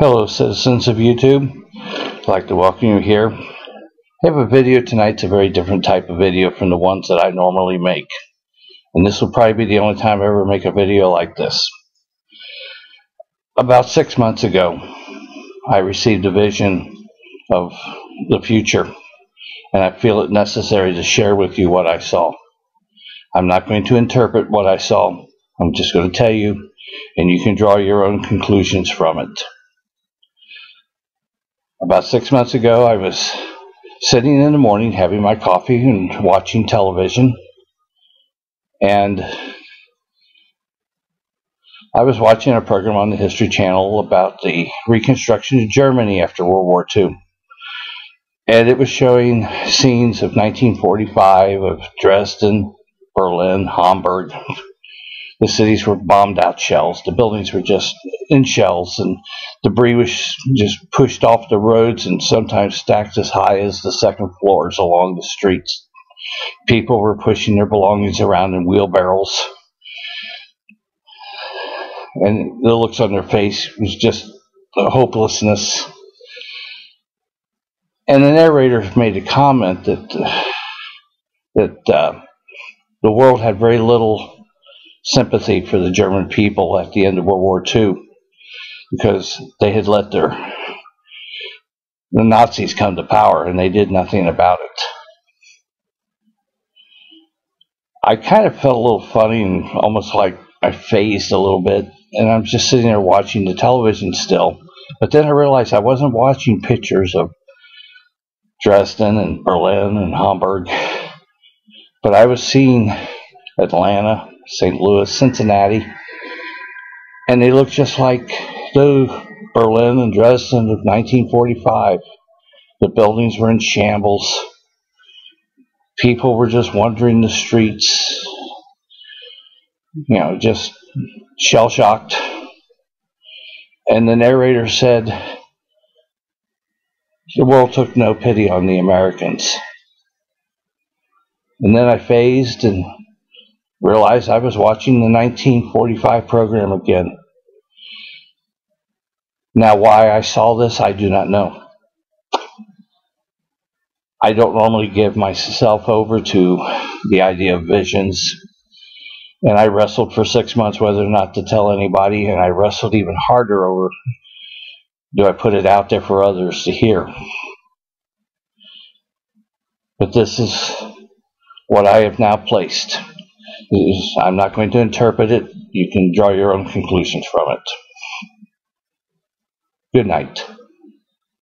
Hello, citizens of YouTube. I'd like to welcome you here. I have a video tonight. It's a very different type of video from the ones that I normally make. And this will probably be the only time I ever make a video like this. About 6 months ago, I received a vision of the future. And I feel it necessary to share with you what I saw. I'm not going to interpret what I saw. I'm just going to tell you, and you can draw your own conclusions from it. About 6 months ago, I was sitting in the morning having my coffee and watching television, and I was watching a program on the History Channel about the reconstruction of Germany after World War II. And it was showing scenes of 1945 of Dresden, Berlin, Hamburg. The cities were bombed out shells. The buildings were just in shells, and debris was just pushed off the roads and sometimes stacked as high as the second floors along the streets. People were pushing their belongings around in wheelbarrows, and the looks on their face was just hopelessness. And the narrator made a comment that the world had very little sympathy for the German people at the end of World War II because they had let the Nazis come to power and they did nothing about it. I kind of felt a little funny and almost like I phased a little bit, and I'm just sitting there watching the television still. But then I realized I wasn't watching pictures of Dresden and Berlin and Hamburg, but I was seeing Atlanta, St. Louis, Cincinnati, and they looked just like the Berlin and Dresden of 1945. The buildings were in shambles. People were just wandering the streets, just shell-shocked. And the narrator said, the world took no pity on the Americans. And then I phased and realized I was watching the 1945 program again. Now, why I saw this, I do not know. I don't normally give myself over to the idea of visions, and I wrestled for 6 months whether or not to tell anybody, and I wrestled even harder over, do I put it out there for others to hear? But this is what I have now placed. I'm not going to interpret it. You can draw your own conclusions from it. Good night.